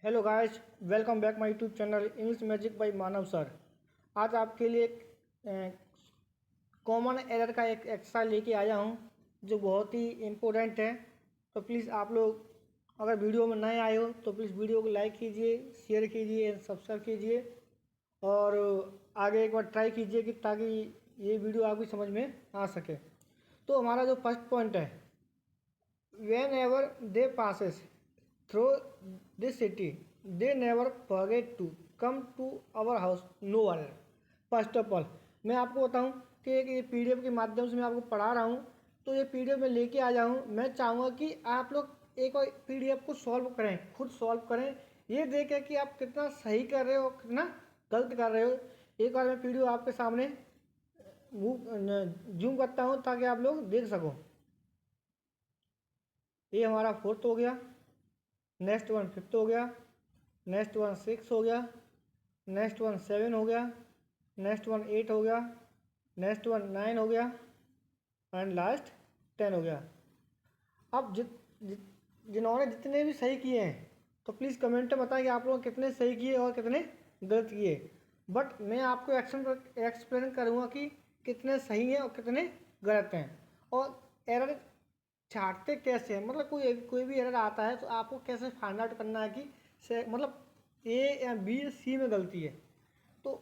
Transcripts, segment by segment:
Hello guys, welcome back my YouTube channel English magic by Manav sir. आज आपके लिए common error का एक एक्सरसाइज लेके आया हूं जो बहुत ही इम्पोर्टेंट है। तो प्लीज़ आप लोग अगर वीडियो में नए आए हो तो प्लीज़ वीडियो को लाइक कीजिए, शेयर कीजिए, सब्सक्राइब कीजिए और आगे एक बार ट्राई कीजिए कि ताकि ये वीडियो आपकी समझ में आ सके। तो हमारा जो फर्स्ट पॉइंट है, whenever they passes through this city they never forget to come to our house no one. First of all मैं आपको बताऊं कि एक ये पीडीएफ के माध्यम से मैं आपको पढ़ा रहा हूं, तो ये पीडीएफ में लेके आ जाऊं। मैं चाहूँगा कि आप लोग एक और पीडीएफ को सॉल्व करें, खुद सॉल्व करें, ये देखें कि आप कितना सही कर रहे हो कितना गलत कर रहे हो। एक बार मैं पीडीएफ आपके सामने जूम करता हूँ ताकि आप लोग देख सको। ये हमारा फोर्थ हो गया, नेक्स्ट वन फिफ्थ हो गया, नेक्स्ट वन सिक्स हो गया, नेक्स्ट वन सेवन हो गया, नेक्स्ट वन एट हो गया, नेक्स्ट वन नाइन हो गया एंड लास्ट 10 हो गया। अब जिन्होंने जितने भी सही किए हैं तो प्लीज़ कमेंट में बताएं कि आप लोग कितने सही किए और कितने गलत किए। बट मैं आपको एक्सप्लेन करूँगा कि कितने सही हैं और कितने गलत हैं और एरर छांटते कैसे हैं। मतलब कोई भी एरर आता है तो आपको कैसे फाइंड आउट करना है कि मतलब ए या बी सी में गलती है। तो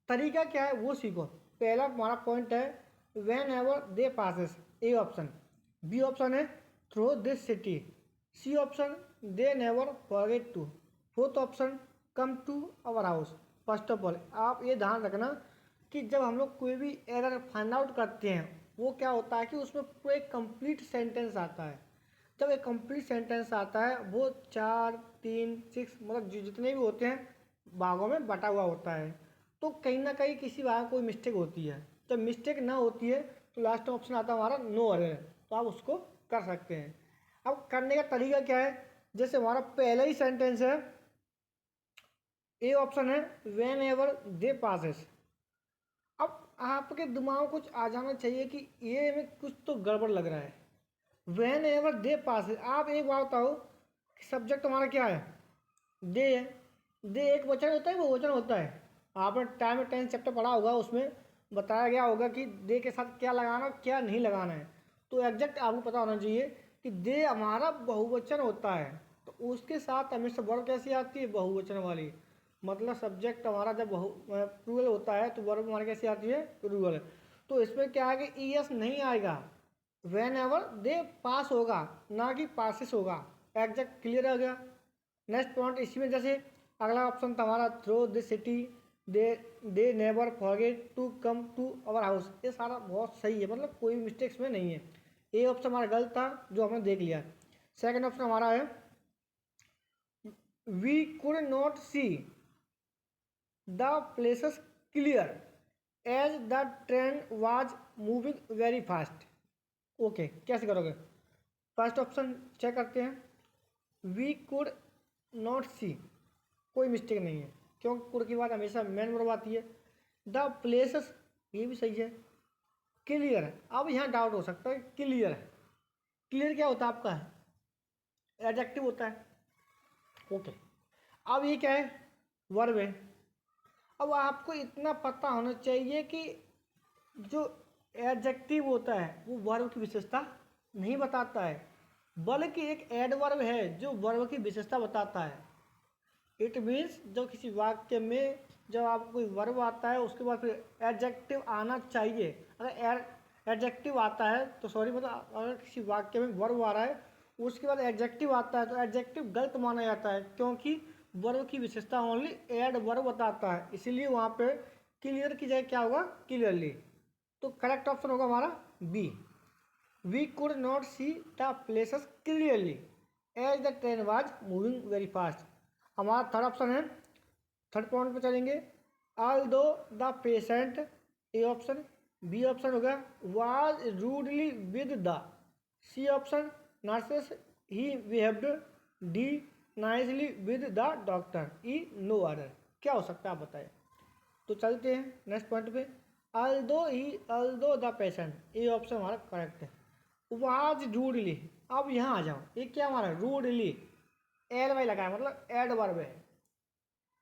तरीका क्या है वो सीखो। पहला हमारा पॉइंट है whenever they passes, A option. B option है through this city. C option they never forget to. Fourth option come to our house. First of all आप ये ध्यान रखना कि जब हम लोग कोई भी एरर फाइंड आउट करते हैं वो क्या होता है कि उसमें पूरा एक कंप्लीट सेंटेंस आता है। जब एक कंप्लीट सेंटेंस आता है वो 4, 3, 6 मतलब जितने भी होते हैं भागों में बटा हुआ होता है। तो कहीं ना कहीं किसी भाग कोई मिस्टेक होती है। जब मिस्टेक ना होती है तो लास्ट ऑप्शन आता है हमारा नो एरर, तो आप उसको कर सकते हैं। अब करने का तरीका क्या है, जैसे हमारा पहला ही सेंटेंस है, ए ऑप्शन है वेन एवर दे पासेस। अब आपके दिमाग में कुछ आ जाना चाहिए कि ये में कुछ तो गड़बड़ लग रहा है। वेन एवर दे पासेस, आप एक बात बताओ कि सब्जेक्ट हमारा क्या है, दे है। दे एक वचन होता है, वो वचन होता है। आपने टाइम एंड टेंस चैप्टर पढ़ा होगा, उसमें बताया गया होगा कि दे के साथ क्या लगाना क्या नहीं लगाना है। तो एग्जैक्ट आपको पता होना चाहिए कि दे हमारा बहुवचन होता है, तो उसके साथ हमेशा वर्ब कैसी आती है, बहुवचन वाली। मतलब सब्जेक्ट हमारा जब प्लूरल होता है तो वर्ब हमारी कैसी आती है, प्लूरल। तो इसमें क्या है कि ई एस नहीं आएगा, वेन एवर दे पास होगा ना कि पासिस होगा। एग्जैक्ट क्लियर हो गया। नेक्स्ट पॉइंट इसी में जैसे अगला ऑप्शन था हमारा through this city they they never forget to come to our house. ये सारा बहुत सही है, मतलब कोई मिस्टेक्स में नहीं है। ए ऑप्शन हमारा गलत था जो हमने देख लिया। सेकंड ऑप्शन हमारा है we could not see the places clear as the train was moving very fast. Okay, कैसे करोगे? फर्स्ट ऑप्शन चेक करते हैं। वी कुड नॉट सी, कोई मिस्टेक नहीं है क्योंकि कुड की बात हमेशा मेन वर्ब आती है। द प्लेसेस, ये भी सही है। क्लियर है, अब यहाँ डाउट हो सकता है क्लियर है, क्लियर क्या होता है आपका? एडजेक्टिव होता है। ओके, अब ये क्या है, वर्ब है। अब आपको इतना पता होना चाहिए कि जो एडजेक्टिव होता है वो वर्ब की विशेषता नहीं बताता है, बल्कि एक एडवर्ब है जो वर्ब की विशेषता बताता है। इट मीन्स जब किसी वाक्य में जब आपको कोई वर्ब आता है उसके बाद फिर एडजेक्टिव आना चाहिए। अगर एडजेक्टिव आता है तो सॉरी, मतलब अगर किसी वाक्य में वर्ब आ रहा है उसके बाद एडजेक्टिव आता है तो एडजेक्टिव गलत माना जाता है, क्योंकि वर्ब की विशेषता ओनली एड वर्ब बताता है। इसीलिए वहाँ पे क्लियर की जगह क्या होगा, क्लियरली। तो करेक्ट ऑप्शन होगा हमारा B, we could not see the places clearly as the train was moving very fast. हमारा थर्ड ऑप्शन है, थर्ड पॉइंट पे चलेंगे। Although the patient, a option. B option हो गया was rudely with the. C option nurses he behaved. D nicely with the doctor. E no order. क्या हो सकता है आप बताएं। तो चलते हैं नेक्स्ट पॉइंट पे। Although the patient, a option हमारा करेक्ट है। वाज रूडली, अब यहाँ आ जाओ, ये क्या हमारा रूडली। एल वाई लगा है, मतलब एडवर्ब है।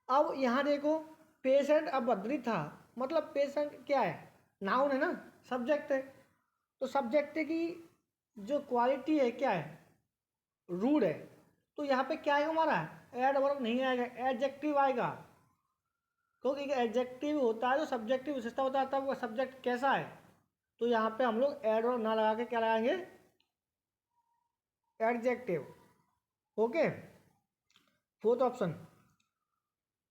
अब यहाँ देखो पेशेंट अभद्री था, मतलब पेशेंट क्या है, नाउन है ना, सब्जेक्ट है। तो सब्जेक्ट की जो क्वालिटी है क्या है, रूड है। तो यहाँ पे क्या आएगा हमारा, एडवर्ब नहीं आएगा, एडजेक्टिव आएगा। क्योंकि एडजेक्टिव होता है जो सब्जेक्टिव विशेषता होता है, तब वो सब्जेक्ट कैसा है। तो यहाँ पे हम लोग एडवर्ब ना लगा के क्या लगाएंगे, adjective. Okay, fourth option,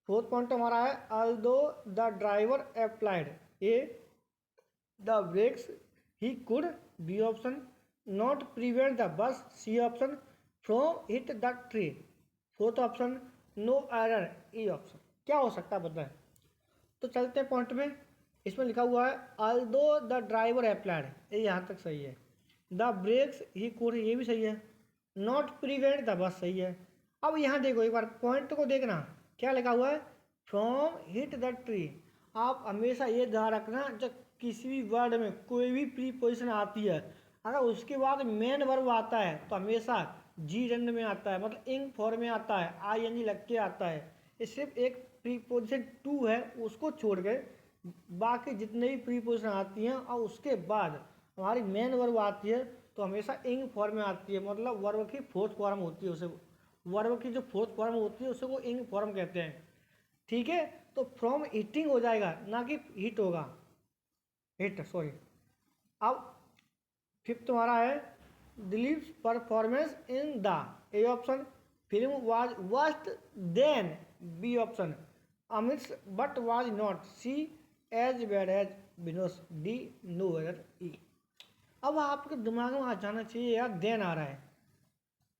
fourth point हमारा है although the driver applied a the brakes he could, B option, not prevent the bus, C option, from hit the tree, fourth option, no error, E option. क्या हो सकता है बताएं। तो चलते हैं पॉइंट में। इसमें लिखा हुआ है ऑल्दो द ड्राइवर अप्लाइड, ये यहाँ तक सही है। द ब्रेक्स ही कुड, ये भी सही है। नॉट प्रिवेंट द बस सही है। अब यहाँ देखो एक बार पॉइंट को देखना, क्या लिखा हुआ है, फ्रॉम हिट द ट्री। आप हमेशा ये ध्यान रखना, जब किसी भी वर्ड में कोई भी प्रीपोजिशन आती है, अगर उसके बाद मेन वर्ब आता है तो हमेशा जी रंड में आता है, मतलब इंग फॉर्म में आता है, आई एन जी लग के आता है। ये सिर्फ एक प्रीपोजिशन टू है, उसको छोड़ के बाकी जितने भी प्रीपोजिशन आती हैं और उसके बाद हमारी मेन वर्ब आती है तो हमेशा इंग फॉर्म में आती है, मतलब वर्ब की फोर्थ फॉर्म होती है, उसे वर्ब की जो फोर्थ फॉर्म होती है उसे वो इंग फॉर्म कहते हैं। ठीक है, तो फ्रॉम ईटिंग हो जाएगा, ना कि हिट होगा, हिट सॉरी। अब फिफ्थ तुम्हारा है Dilip's performance in the, A option, film was worst then, B option, Amit's but was not, C as bad as Vinod's, D no weather, E. अब आपके दिमाग में आ जाना चाहिए यार, देन आ रहा है,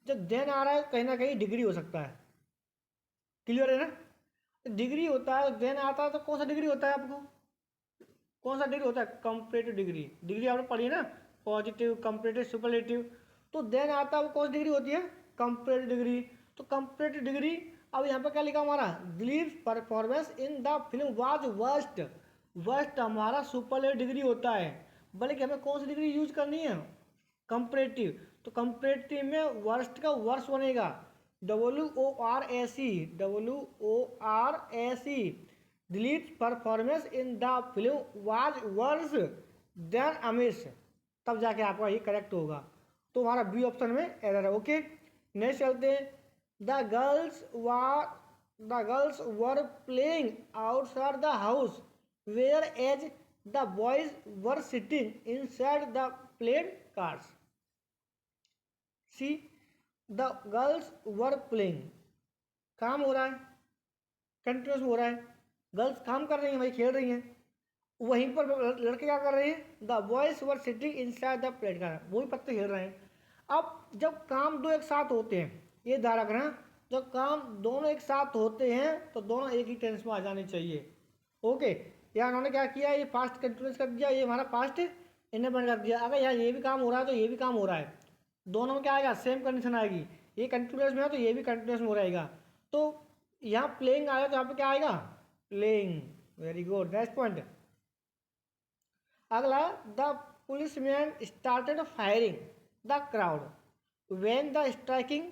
जब देन आ रहा है कहीं ना कहीं डिग्री हो सकता है, क्लियर है ना। डिग्री होता है, देन आता है तो कौन सा डिग्री होता है आपको, कौन सा डिग्री होता है, कंपैरेटिव डिग्री। डिग्री आपने पढ़ी है ना, पॉजिटिव, कंपैरेटिव, सुपरलेटिव। तो देन आता है वो कौन सी डिग्री होती है, कंपैरेटिव डिग्री। तो कंपैरेटिव डिग्री, अब यहाँ पे क्या लिखा हमारा, Dilip performance in the film was worst. Worst हमारा सुपरलेटिव डिग्री होता है, बल्कि हमें कौन सी डिग्री यूज करनी है, कंपैरेटिव। तो कंपैरेटिव में वर्स्ट का वर्स बनेगा, WORAC, WORAC। Dilip performance in the film was worse than Amish, तब जाके आपका ये करेक्ट होगा। तो हमारा बी ऑप्शन में एरर है। ओके, नेक्स्ट चलते हैं। The girls were playing outside the house whereas the boys were sitting inside the played cars, C the girls were playing, काम हो रहा है, कंटिन्यूस हो रहा है, गर्ल्स काम कर रही हैं भाई, खेल रही हैं, वहीं पर लड़के क्या कर रहे हैं, the boys were sitting inside the plate car, वो भी पत्ते खेल रहे हैं। अब जब काम दो एक साथ होते हैं, ये ध्यान रखना, जब काम दोनों एक साथ होते हैं तो दोनों एक ही टेंस में आ जाने चाहिए। ओके, यहाँ उन्होंने क्या किया, ये पास्ट कंटिन्यूस कर दिया, ये हमारा पास्ट इंडेफिनिट कर दिया। अगर यहाँ ये भी काम हो रहा है तो ये भी काम हो रहा है, दोनों में क्या आएगा, सेम कंडीशन आएगी। ये कंटिन्यूस में है तो ये भी कंटिन्यूस में हो रहेगा। तो यहाँ प्लेइंग आया तो यहाँ पे क्या आएगा, playing. Very good, next point. अगला, the policeman started firing the crowd when the striking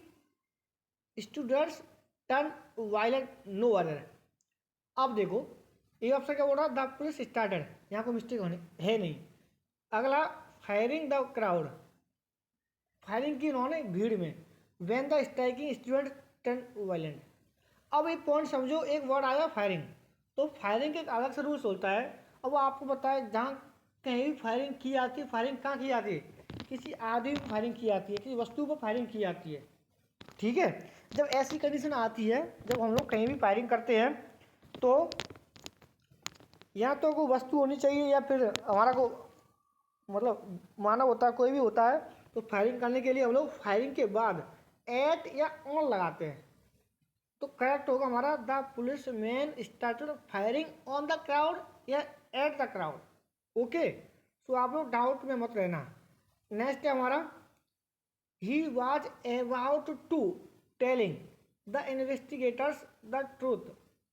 students turn violent, no other. अब देखो ये ऑप्शन क्या बोल रहा है, द पुलिस स्टार्टेड, यहाँ कोई मिस्टेक होने है नहीं। अगला, फायरिंग द क्राउड, फायरिंग की उन्होंने भीड़ में, when the striking student turn violent. अब ये पॉइंट समझो, एक वर्ड आया फायरिंग, तो फायरिंग के एक अलग से रूल्स होता है। अब वो आपको बताए जहाँ कहीं भी फायरिंग की जाती है, फायरिंग कहाँ की जाती है, किसी आदमी पर फायरिंग की जाती है, किसी वस्तु पर फायरिंग की जाती है। ठीक है, जब ऐसी कंडीशन आती है, जब हम लोग कहीं भी फायरिंग करते हैं तो या तो कोई वस्तु होनी चाहिए या फिर हमारा को मतलब मानव होता है, कोई भी होता है। तो फायरिंग करने के लिए हम लोग फायरिंग के बाद एट या ऑन लगाते हैं। तो करेक्ट होगा हमारा, the police man started firing on the crowd या at the crowd. Okay, so आप लोग डाउट में मत रहना। नेक्स्ट है हमारा, he was about to telling the investigators the truth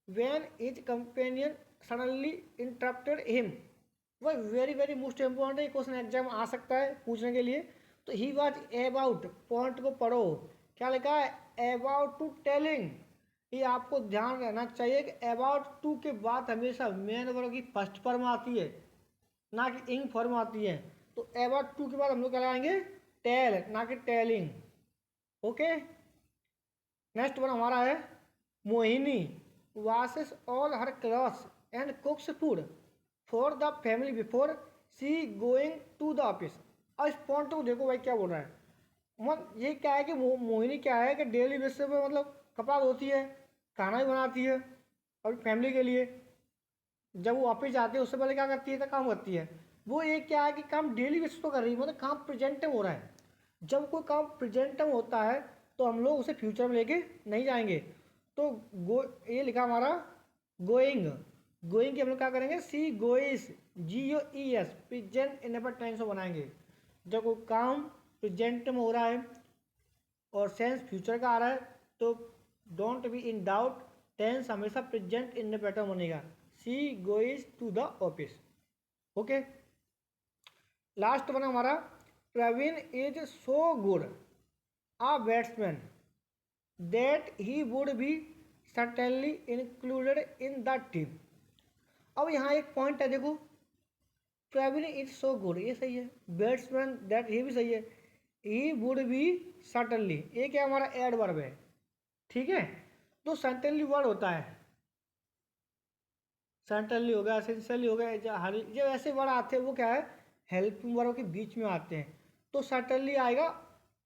when his companion suddenly interrupted him. वह very very most important question exam आ सकता है पूछने के लिए। तो ही वॉज अबाउट, पॉइंट को पढ़ो, क्या लिखा है अबाउट टू टेलिंग। ये आपको ध्यान रहना चाहिए कि अबाउट टू के बाद हमेशा मेन वर्ब की फर्स्ट फॉर्म आती है, ना कि इंग फॉर्म आती है। तो अबाउट टू के बाद हम लोग क्या लगाएंगे टेल, ना कि टेलिंग। ओके, नेक्स्ट वन हमारा है Mohini washes all her clothes and cooks food for the family before she going to the office. अब इस पॉइंट को देखो भाई क्या बोल रहा है। मतलब ये क्या है कि मोहिनी क्या है कि डेली बेसिस पे मतलब कपड़ा धोती है, खाना भी बनाती है और फैमिली के लिए। जब वो ऑफिस जाती है उससे पहले क्या करती है तो काम करती है। वो ये क्या है कि काम डेली बेसिस पे कर रही है, मतलब काम प्रेजेंट टाइम हो रहा है। जब कोई काम प्रेजेंट टाइम होता है तो हम लोग उसे फ्यूचर में लेके नहीं जाएंगे। तो गो ये लिखा हमारा गोइंग, गोइंग की हम लोग क्या करेंगे सी गोइस, GOES प्रेजेंट इनडेफिनिट टेंस में बनाएंगे। जब कोई काम प्रेजेंट में हो रहा है और सेंस फ्यूचर का आ रहा है तो don't be in doubt, tense हमेशा प्रेजेंट इनडेफिनिट में बनेगा। She goes to the office. Okay, last one हमारा Praveen is so good a batsman that he would be certainly included in the team। अब यहाँ एक पॉइंट है देखो, प्रवीण इज सो गुड ये सही है, बैट्समैन दैट ये भी सही है, ही वुड बी सर्टनली ये क्या हमारा एडवर्ब है। ठीक है, तो सर्टनली वर्ड होता है, सर्टनली हो गया, एसेंशियली हो गया, जब ऐसे वर्ड आते हैं वो क्या है हेल्पिंग वर्ब के बीच में आते हैं। तो सर्टनली आएगा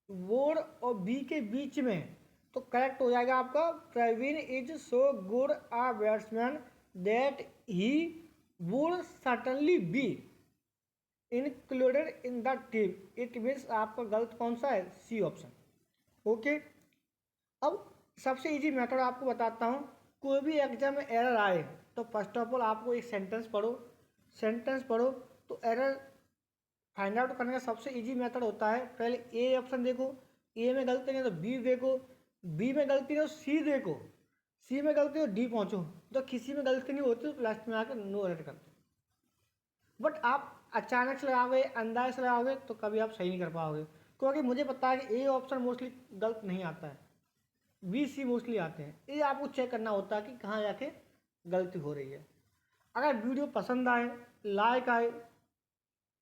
वुड और बी के बीच में, तो करेक्ट हो जाएगा आपका Praveen is so good a batsman that he would certainly be included in the team. It means आपका गलत कौन सा है, सी ऑप्शन। ओके, अब सबसे इजी मेथड आपको बताता हूँ। कोई भी एग्जाम में एरर आए तो फर्स्ट ऑफ ऑल आपको एक सेंटेंस पढ़ो, सेंटेंस पढ़ो तो एरर फाइंड आउट करने का सबसे इजी मेथड होता है पहले ए ऑप्शन देखो, ए में गलती नहीं तो बी देखो, बी में गलती नहीं तो सी देखो, सी में गलती हो डी पहुंचो। तो किसी में गलती नहीं होती तो लास्ट में आकर नो एरर करते। बट आप अचानक से लगाओगे, अंदाज से लगाओगे तो कभी आप सही नहीं कर पाओगे, क्योंकि मुझे पता है कि ए ऑप्शन मोस्टली गलत नहीं आता है, बी सी मोस्टली आते हैं। ये आपको चेक करना होता है कि कहाँ जाके गलती हो रही है। अगर वीडियो पसंद आए, लाइक आए,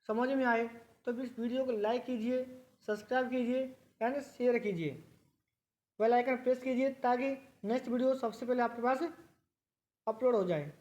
समझ में आए तो इस वीडियो को लाइक कीजिए, सब्सक्राइब कीजिए एंड शेयर कीजिए, बेल आइकन प्रेस कीजिए ताकि नेक्स्ट वीडियो सबसे पहले आपके पास अपलोड हो जाए।